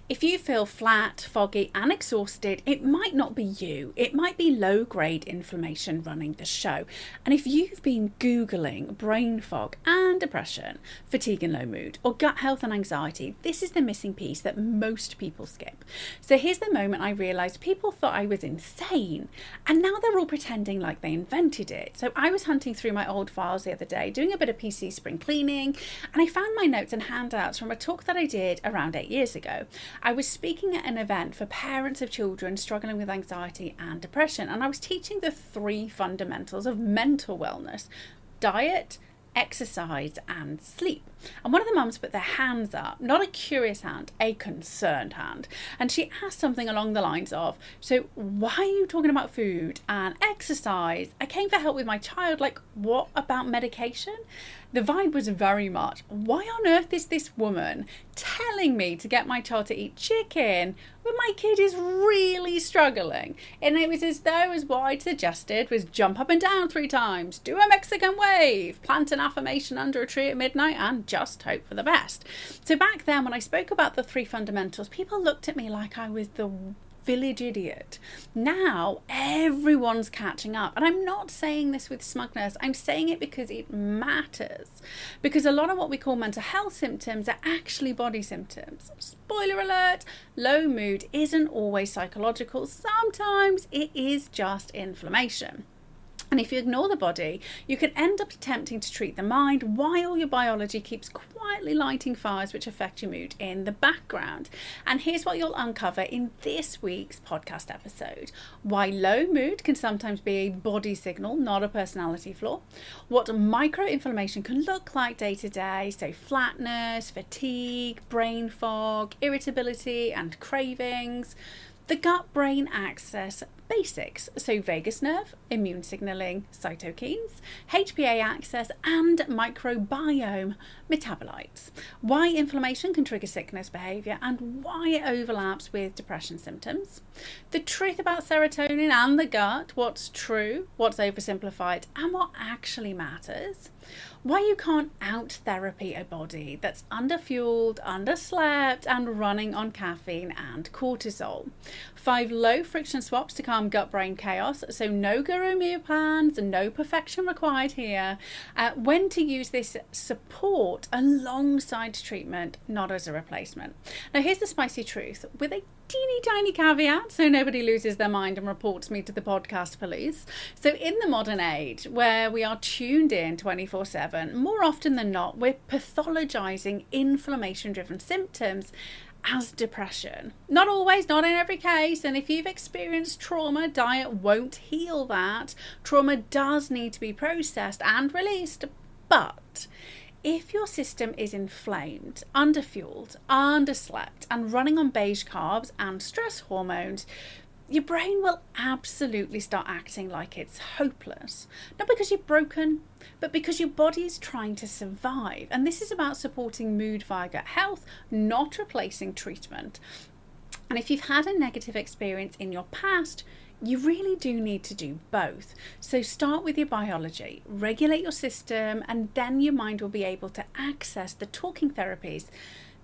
If you feel flat, foggy and exhausted, it might not be you. It might be low-grade inflammation running the show. And if you've been Googling brain fog and depression, fatigue and low mood, or gut health and anxiety, this is the missing piece that most people skip. So here's the moment I realised people thought I was insane, and now they're all pretending like they invented it. So I was hunting through my old files the other day, doing a bit of PC spring cleaning, and I found my notes and handouts from a talk that I did around 8 years ago. I was speaking at an event for parents of children struggling with anxiety and depression, and I was teaching the 3 fundamentals of mental wellness: diet, exercise and sleep. And one of the mums put their hands up, not a curious hand, a concerned hand, and she asked something along the lines of, so why are you talking about food and exercise? I came for help with my child, like what about medication? The vibe was very much, why on earth is this woman telling me to get my child to eat chicken when my kid is really struggling? And it was as though, as what I'd suggested was jump up and down 3 times, do a Mexican wave, plant an affirmation under a tree at midnight and just hope for the best. So back then when I spoke about the 3 fundamentals, people looked at me like I was the village idiot. Now everyone's catching up, and I'm not saying this with smugness, I'm saying it because it matters, because a lot of what we call mental health symptoms are actually body symptoms. Spoiler alert, low mood isn't always psychological, sometimes it is just inflammation. And if you ignore the body, you can end up attempting to treat the mind while your biology keeps quietly lighting fires which affect your mood in the background. And here's what you'll uncover in this week's podcast episode: why low mood can sometimes be a body signal, not a personality flaw; what microinflammation can look like day to day, so flatness, fatigue, brain fog, irritability and cravings; the gut-brain axis basics, so vagus nerve, immune signalling, cytokines, HPA axis and microbiome metabolites; why inflammation can trigger sickness behaviour and why it overlaps with depression symptoms; the truth about serotonin and the gut, what's true, what's oversimplified and what actually matters; why you can't out therapy a body that's underfueled, underslept and running on caffeine and cortisol; 5 low friction swaps to calm gut brain chaos, so no guru meal plans and no perfection required here; when to use this support alongside treatment, not as a replacement. Now here's the spicy truth, with a teeny tiny caveat so nobody loses their mind and reports me to the podcast police. So in the modern age where we are tuned in 24/7, more often than not we're pathologizing inflammation driven symptoms as depression. Not always, not in every case, and if you've experienced trauma, diet won't heal that. Trauma does need to be processed and released, but if your system is inflamed, underfueled, underslept and running on beige carbs and stress hormones, your brain will absolutely start acting like it's hopeless. Not because you're broken, but because your body is trying to survive. And this is about supporting mood via gut health, not replacing treatment. And if you've had a negative experience in your past, you really do need to do both. So start with your biology, regulate your system, and then your mind will be able to access the talking therapies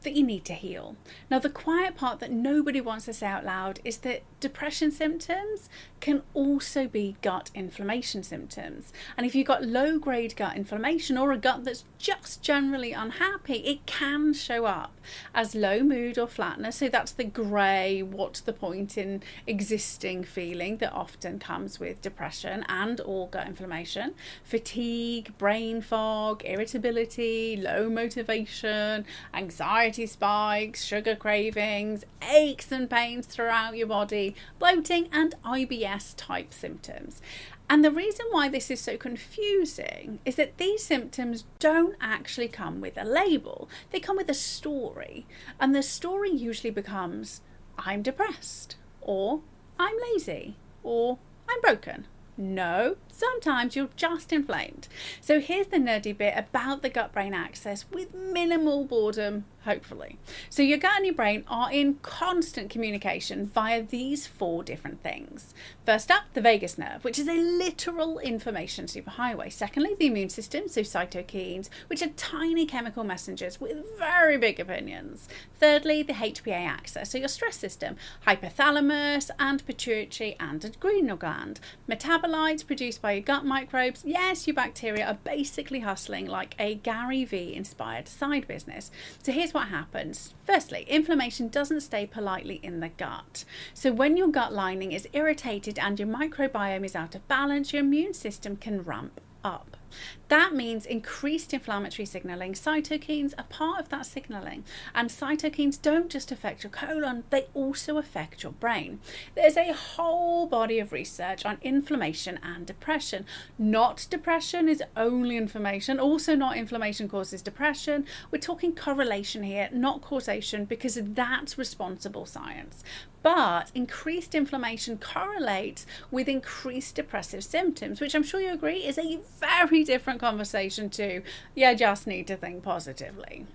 that you need to heal. Now, the quiet part that nobody wants to say out loud is that depression symptoms can also be gut inflammation symptoms. And if you've got low-grade gut inflammation or a gut that's just generally unhappy, it can show up as low mood or flatness. So that's the grey, what's the point in existing feeling that often comes with depression and or gut inflammation. Fatigue, brain fog, irritability, low motivation, anxiety spikes, sugar cravings, aches and pains throughout your body, bloating and IBS-type symptoms. And the reason why this is so confusing is that these symptoms don't actually come with a label. They come with a story. And the story usually becomes, I'm depressed, or I'm lazy, or I'm broken. No, Sometimes you're just inflamed. So here's the nerdy bit about the gut-brain axis with minimal boredom, hopefully. So your gut and your brain are in constant communication via these 4 different things. First up, the vagus nerve, which is a literal information superhighway. Secondly, the immune system, so cytokines, which are tiny chemical messengers with very big opinions. Thirdly, the HPA axis, so your stress system, hypothalamus and pituitary and adrenal gland. Metabolites produced by your gut microbes. Yes, your bacteria are basically hustling like a Gary Vee inspired side business. So here's what happens. Firstly, inflammation doesn't stay politely in the gut. So when your gut lining is irritated and your microbiome is out of balance, your immune system can ramp up. That means increased inflammatory signaling. Cytokines are part of that signaling, and cytokines don't just affect your colon, they also affect your brain. There's a whole body of research on inflammation and depression. Not depression is only inflammation, also not inflammation causes depression. We're talking correlation here, not causation, because that's responsible science. But increased inflammation correlates with increased depressive symptoms, which I'm sure you agree is a very different conversation to, you just need to think positively.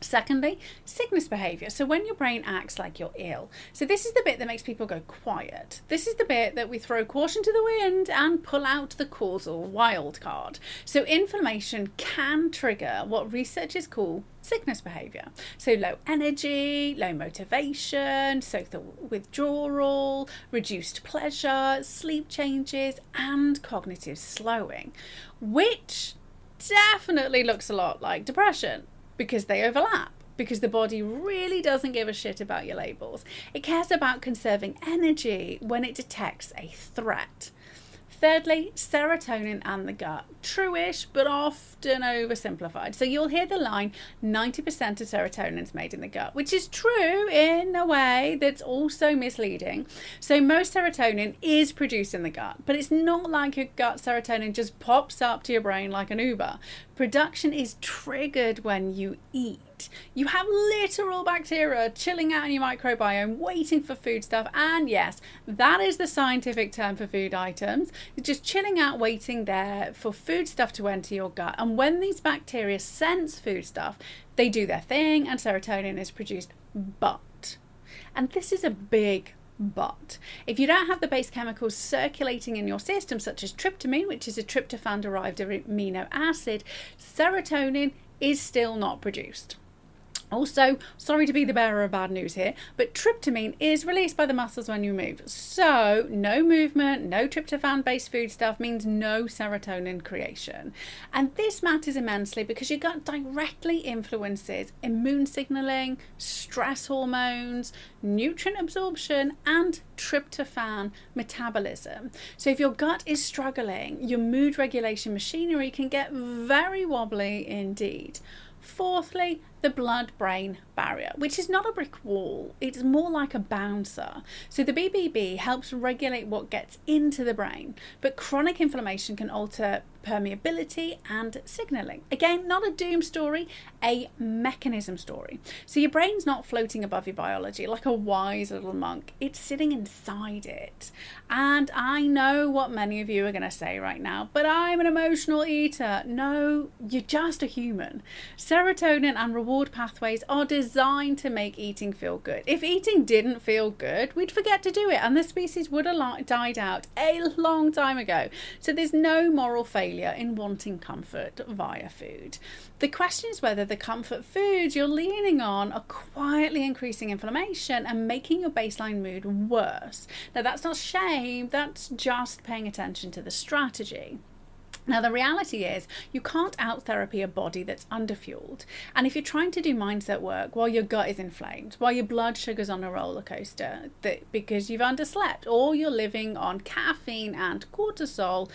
Secondly, sickness behavior. So when your brain acts like you're ill. So this is the bit that makes people go quiet. This is the bit that we throw caution to the wind and pull out the causal wild card. So inflammation can trigger what researchers call sickness behavior. So low energy, low motivation, social withdrawal, reduced pleasure, sleep changes, and cognitive slowing, which definitely looks a lot like depression, because they overlap, because the body really doesn't give a shit about your labels. It cares about conserving energy when it detects a threat. Thirdly, serotonin and the gut. True-ish, but often oversimplified. So you'll hear the line, 90% of serotonin is made in the gut, which is true in a way that's also misleading. So most serotonin is produced in the gut, but it's not like your gut serotonin just pops up to your brain like an Uber. Production is triggered when you eat. You have literal bacteria chilling out in your microbiome, waiting for foodstuff. And yes, that is the scientific term for food items. It's just chilling out, waiting there for foodstuff to enter your gut. And when these bacteria sense foodstuff, they do their thing and serotonin is produced. But, and this is a big but, if you don't have the base chemicals circulating in your system, such as tryptamine, which is a tryptophan-derived amino acid, serotonin is still not produced. Also, sorry to be the bearer of bad news here, but tryptamine is released by the muscles when you move. So no movement, no tryptophan-based foodstuff means no serotonin creation. And this matters immensely because your gut directly influences immune signaling, stress hormones, nutrient absorption, and tryptophan metabolism. So if your gut is struggling, your mood regulation machinery can get very wobbly indeed. Fourthly, the blood-brain barrier, which is not a brick wall, it's more like a bouncer. So the BBB helps regulate what gets into the brain, but chronic inflammation can alter permeability and signaling. Again, not a doom story, a mechanism story. So your brain's not floating above your biology like a wise little monk, it's sitting inside it. And I know what many of you are going to say right now, but I'm an emotional eater. No, you're just a human. Serotonin and reward pathways are designed to make eating feel good. If eating didn't feel good, we'd forget to do it and the species would have died out a long time ago. So there's no moral failure in wanting comfort via food. The question is whether the comfort foods you're leaning on are quietly increasing inflammation and making your baseline mood worse. Now that's not shame, that's just paying attention to the strategy. Now, the reality is you can't out-therapy a body that's underfueled. And if you're trying to do mindset work while your gut is inflamed, while your blood sugar's on a roller coaster because you've underslept, or you're living on caffeine and cortisol,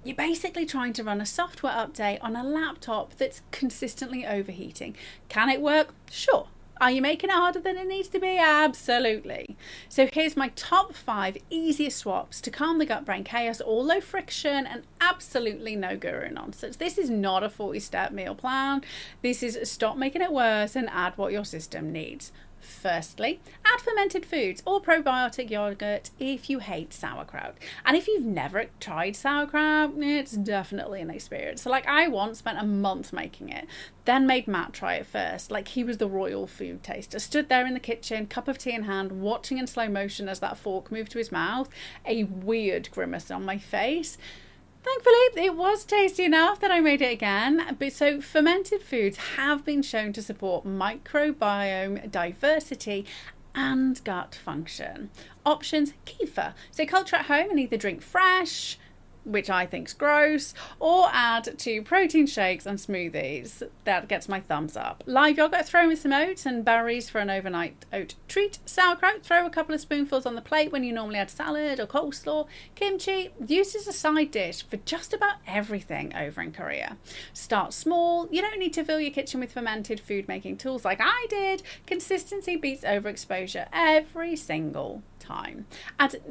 you're basically trying to run a software update on a laptop that's consistently overheating. Can it work? Sure. Are you making it harder than it needs to be? Absolutely. So here's my top 5 easiest swaps to calm the gut-brain chaos, all low friction and absolutely no guru nonsense. This is not a 40-step meal plan. This is stop making it worse and add what your system needs. Firstly, add fermented foods or probiotic yogurt if you hate sauerkraut. And if you've never tried sauerkraut, it's definitely an experience. So like I once spent a month making it, then made Matt try it first, like he was the royal food taster. Stood there in the kitchen, cup of tea in hand, watching in slow motion as that fork moved to his mouth, a weird grimace on my face. Thankfully, it was tasty enough that I made it again. But so fermented foods have been shown to support microbiome diversity and gut function. Options: kefir. So culture at home and either drink fresh, which I think's gross, or add to protein shakes and smoothies. That gets my thumbs up. Live yogurt, throw in some oats and berries for an overnight oat treat. Sauerkraut, throw a couple of spoonfuls on the plate when you normally add salad or coleslaw. Kimchi, used as a side dish for just about everything over in Korea. Start small. You don't need to fill your kitchen with fermented food making tools like I did. Consistency beats overexposure every single time.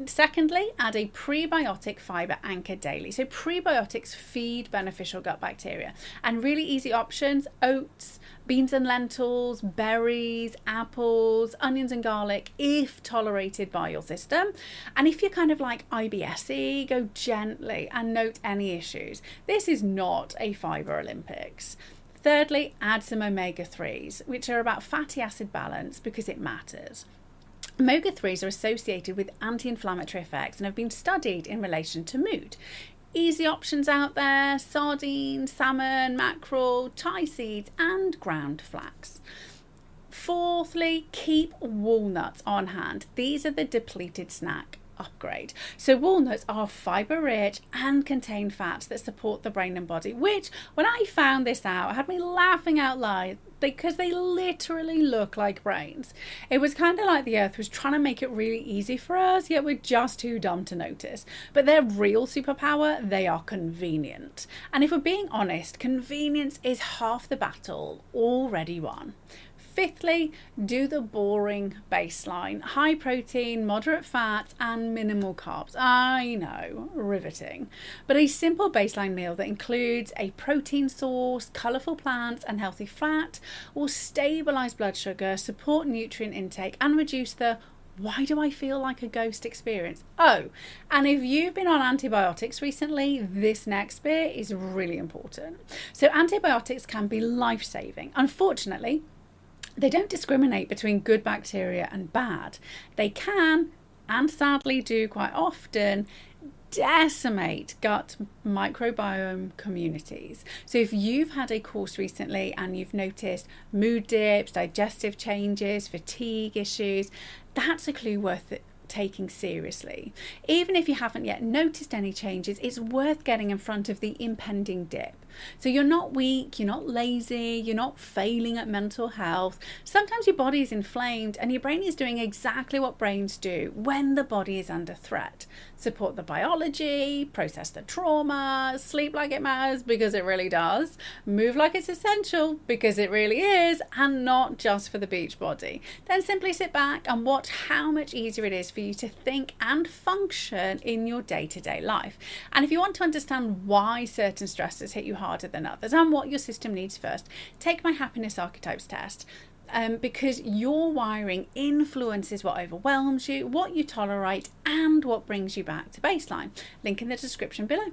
Secondly, add a prebiotic fibre anchor daily. So prebiotics feed beneficial gut bacteria, and really easy options: oats, beans and lentils, berries, apples, onions and garlic if tolerated by your system. And if you're kind of like IBS-y, go gently and note any issues. This is not a fibre Olympics. Thirdly, add some omega-3s, which are about fatty acid balance because it matters. Omega-3s are associated with anti-inflammatory effects and have been studied in relation to mood. Easy options out there: sardines, salmon, mackerel, chia seeds and ground flax. Fourthly, keep walnuts on hand. These are the depleted snack upgrade. So walnuts are fibre rich and contain fats that support the brain and body, which when I found this out had me laughing out loud because they literally look like brains. It was kind of like the earth was trying to make it really easy for us, yet we're just too dumb to notice. But their real superpower: they are convenient. And if we're being honest, convenience is half the battle already won. Fifthly, do the boring baseline: high protein, moderate fat and minimal carbs. I know, riveting. But a simple baseline meal that includes a protein source, colourful plants and healthy fat will stabilise blood sugar, support nutrient intake and reduce the "why do I feel like a ghost" experience. Oh, and if you've been on antibiotics recently, this next bit is really important. So antibiotics can be life-saving. Unfortunately, they don't discriminate between good bacteria and bad. They can, and sadly do quite often, decimate gut microbiome communities. So if you've had a course recently and you've noticed mood dips, digestive changes, fatigue issues, that's a clue worth taking seriously. Even if you haven't yet noticed any changes, it's worth getting in front of the impending dip. So you're not weak, you're not lazy, you're not failing at mental health. Sometimes your body is inflamed and your brain is doing exactly what brains do when the body is under threat. Support the biology, process the trauma, sleep like it matters because it really does, move like it's essential because it really is, and not just for the beach body. Then simply sit back and watch how much easier it is for you to think and function in your day-to-day life. And if you want to understand why certain stresses hit you harder than others and what your system needs first, take my happiness archetypes test. Because your wiring influences what overwhelms you, what you tolerate, and what brings you back to baseline. Link in the description below.